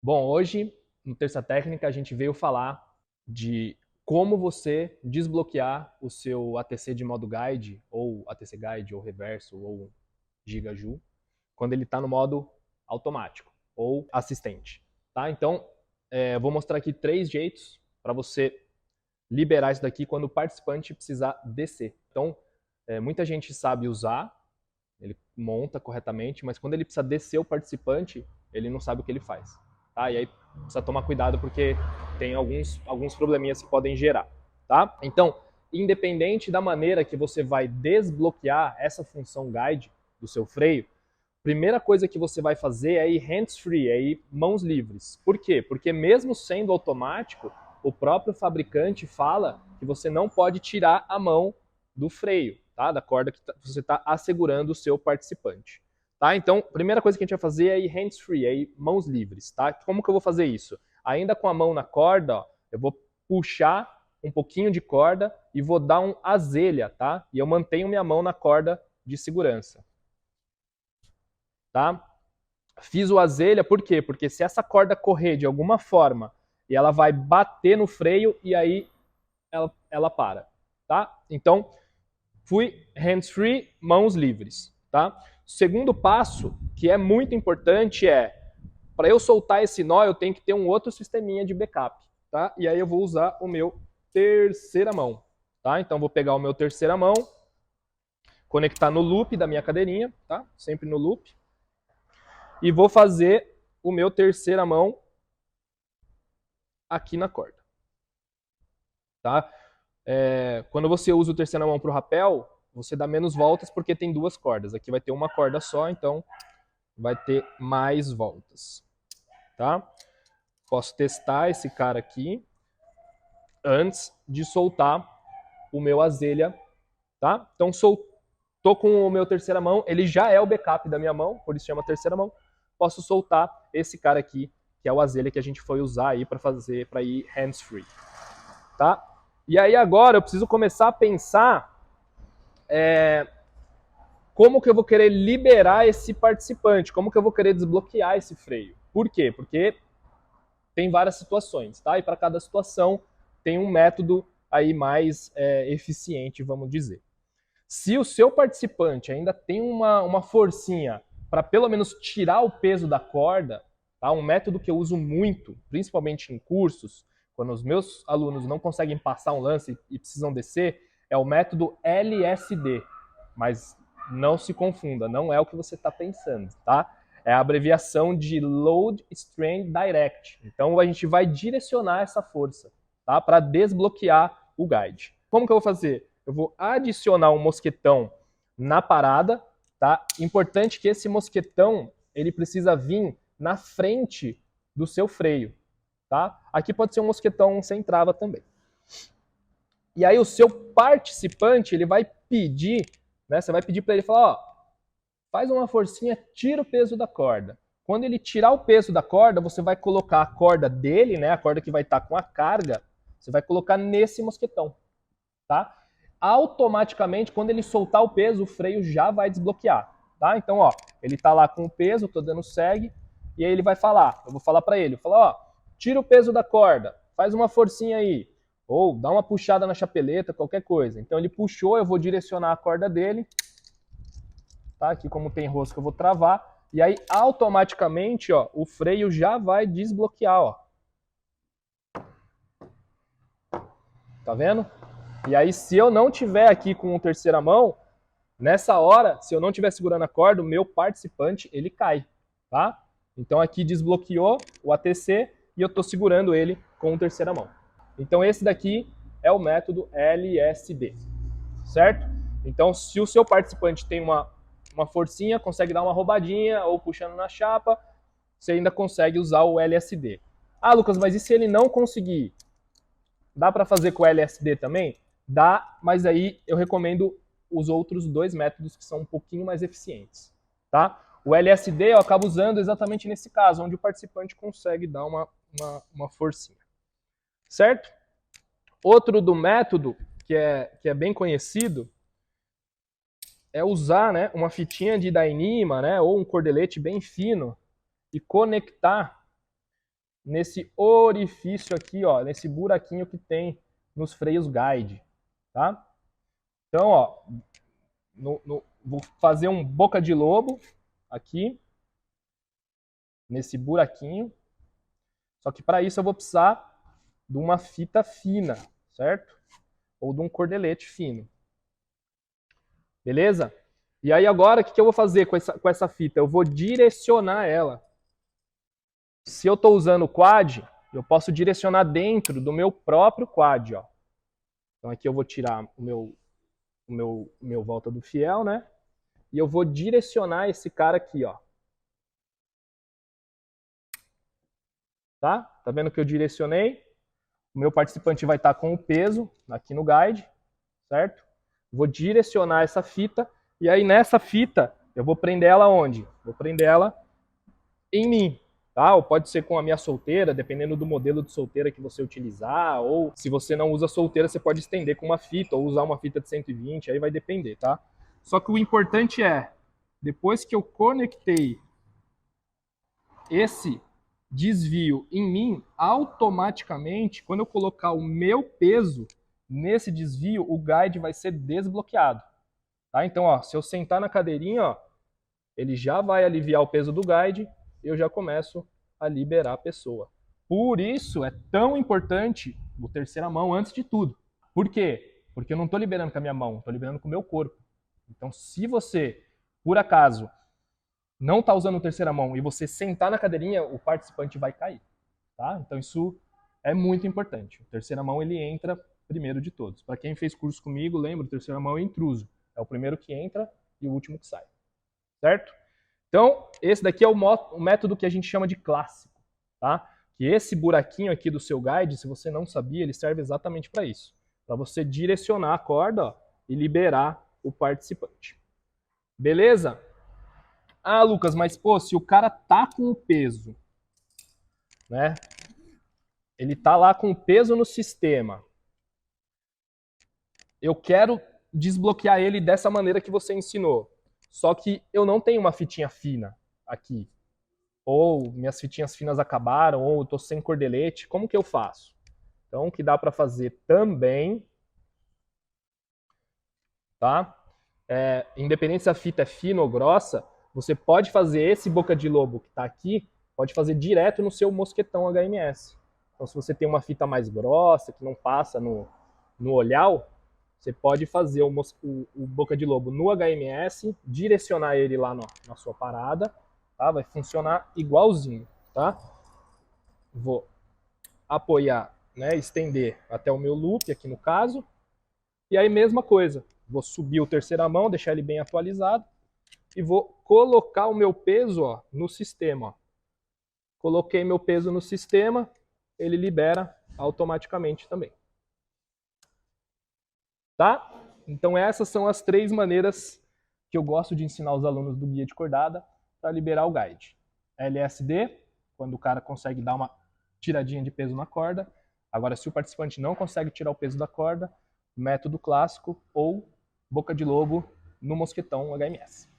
Bom, hoje, no Terça Técnica, a gente veio falar de como você desbloquear o seu ATC de modo guide, ou ATC Guide, ou reverso, ou GigaJoule, quando ele está no modo automático, ou assistente. Tá? Então, vou mostrar aqui 3 jeitos para você liberar isso daqui quando o participante precisar descer. Então, muita gente sabe usar, ele monta corretamente, mas quando ele precisa descer o participante, ele não sabe o que ele faz. Tá? E aí precisa tomar cuidado porque tem alguns probleminhas que podem gerar. Tá? Então, independente da maneira que você vai desbloquear essa função guide do seu freio, primeira coisa que você vai fazer é ir hands-free, é ir mãos livres. Por quê? Porque mesmo sendo automático, o próprio fabricante fala que você não pode tirar a mão do freio, tá? Da corda que você está assegurando o seu participante. Tá? Então, primeira coisa que a gente vai fazer é ir hands-free, é ir mãos livres. Tá? Como que eu vou fazer isso? Ainda com a mão na corda, ó, eu vou puxar um pouquinho de corda e vou dar um azelha, tá? E eu mantenho minha mão na corda de segurança. Tá? Fiz o azelha, por quê? Porque se essa corda correr de alguma forma e ela vai bater no freio e aí ela para, tá? Então, fui hands-free, mãos livres, tá? Segundo passo, que é muito importante, é para eu soltar esse nó, eu tenho que ter um outro sisteminha de backup, tá? E aí eu vou usar o meu terceira mão, tá? Então, vou pegar o meu terceira mão, conectar no loop da minha cadeirinha, tá? Sempre no loop. E vou fazer o meu terceira mão aqui na corda. Tá? Quando você usa o terceira mão para o rapel, você dá menos voltas porque tem 2 cordas. Aqui vai ter uma corda só, então vai ter mais voltas. Tá? Posso testar esse cara aqui antes de soltar o meu azelha. Tá? Então tô com o meu terceira mão, ele já é o backup da minha mão, por isso chama terceira mão. Posso soltar esse cara aqui, que é o azelha que a gente foi usar aí para ir hands-free. Tá? E aí agora eu preciso começar a pensar como que eu vou querer liberar esse participante, como que eu vou querer desbloquear esse freio. Por quê? Porque tem várias situações, tá? E para cada situação tem um método aí mais eficiente, vamos dizer. Se o seu participante ainda tem uma forcinha para pelo menos tirar o peso da corda, tá? Um método que eu uso muito, principalmente em cursos, quando os meus alunos não conseguem passar um lance e precisam descer, é o método LSD. Mas não se confunda, não é o que você está pensando, tá? É a abreviação de Load Strain Direct. Então a gente vai direcionar essa força, tá? Para desbloquear o guide. Como que eu vou fazer? Eu vou adicionar um mosquetão na parada, tá? Importante que esse mosquetão, ele precisa vir na frente do seu freio, tá? Aqui pode ser um mosquetão sem trava também. E aí o seu participante, ele vai pedir, né? Você vai pedir para ele falar, ó, faz uma forcinha, tira o peso da corda. Quando ele tirar o peso da corda, você vai colocar a corda dele, né? A corda que vai estar com a carga, você vai colocar nesse mosquetão, tá? Automaticamente, quando ele soltar o peso, o freio já vai desbloquear, tá? Então, ó, ele tá lá com o peso, tô dando segue, e aí ele vai falar, eu vou falar para ele, ó, tira o peso da corda, faz uma forcinha aí, ou dá uma puxada na chapeleta, qualquer coisa. Então ele puxou, eu vou direcionar a corda dele, tá? Aqui como tem rosca eu vou travar, e aí automaticamente, ó, o freio já vai desbloquear, ó. Tá vendo? E aí se eu não tiver aqui com o terceira mão, nessa hora, se eu não estiver segurando a corda, o meu participante, ele cai, tá? Então aqui desbloqueou o ATC e eu estou segurando ele com a terceira mão. Então esse daqui é o método LSD, certo? Então se o seu participante tem uma forcinha, consegue dar uma roubadinha ou puxando na chapa, você ainda consegue usar o LSD. Ah, Lucas, mas e se ele não conseguir? Dá para fazer com o LSD também? Dá, mas aí eu recomendo os outros 2 métodos que são um pouquinho mais eficientes, tá? O LSD eu acabo usando exatamente nesse caso, onde o participante consegue dar uma forcinha, certo? Outro do método, que é bem conhecido, é usar, né, uma fitinha de Dyneema, né, ou um cordelete bem fino e conectar nesse orifício aqui, ó, nesse buraquinho que tem nos freios guide, tá? Então, ó, vou fazer um boca de lobo aqui, nesse buraquinho. Só que para isso eu vou precisar de uma fita fina, certo? Ou de um cordelete fino. Beleza? E aí agora, o que eu vou fazer com essa fita? Eu vou direcionar ela. Se eu estou usando o quad, eu posso direcionar dentro do meu próprio quad, ó. Então aqui eu vou tirar o meu volta do fiel, né? E eu vou direcionar esse cara aqui, ó. Tá? Tá vendo que eu direcionei? O meu participante vai estar com o peso aqui no guide, certo? Vou direcionar essa fita e aí nessa fita eu vou prender ela onde? Vou prender ela em mim, tá? Ou pode ser com a minha solteira, dependendo do modelo de solteira que você utilizar, ou se você não usa solteira, você pode estender com uma fita ou usar uma fita de 120, aí vai depender, tá? Só que o importante é, depois que eu conectei esse desvio em mim, automaticamente, quando eu colocar o meu peso nesse desvio, o guide vai ser desbloqueado. Tá? Então, ó, se eu sentar na cadeirinha, ó, ele já vai aliviar o peso do guide e eu já começo a liberar a pessoa. Por isso é tão importante o terceira mão antes de tudo. Por quê? Porque eu não estou liberando com a minha mão, estou liberando com o meu corpo. Então, se você, por acaso, não está usando terceira mão e você sentar na cadeirinha, o participante vai cair. Tá? Então isso é muito importante. O terceira mão ele entra primeiro de todos. Para quem fez curso comigo, lembra, o terceira mão é intruso. É o primeiro que entra e o último que sai. Certo? Então, esse daqui é o método que a gente chama de clássico. Tá? Que esse buraquinho aqui do seu guide, se você não sabia, ele serve exatamente para isso. Para você direcionar a corda, ó, e liberar o participante. Beleza? Ah, Lucas, mas pô, se o cara tá com o peso, né? Ele tá lá com o peso no sistema. Eu quero desbloquear ele dessa maneira que você ensinou. Só que eu não tenho uma fitinha fina aqui. Ou minhas fitinhas finas acabaram, ou eu tô sem cordelete. Como que eu faço? Então, o que dá para fazer também, tá? Independente se a fita é fina ou grossa, você pode fazer esse boca de lobo que está aqui, pode fazer direto no seu mosquetão HMS. Então, se você tem uma fita mais grossa, que não passa no olhal, você pode fazer o boca de lobo no HMS, direcionar ele lá na sua parada, tá? Vai funcionar igualzinho, tá? Vou apoiar, né, estender até o meu loop, aqui no caso, e aí mesma coisa, vou subir o terceira mão, deixar ele bem atualizado, e vou colocar o meu peso, ó, no sistema. Ó. Coloquei meu peso no sistema, ele libera automaticamente também. Tá? Então essas são as 3 maneiras que eu gosto de ensinar os alunos do guia de cordada para liberar o guide. LSD, quando o cara consegue dar uma tiradinha de peso na corda. Agora, se o participante não consegue tirar o peso da corda, método clássico ou boca de lobo no mosquetão HMS.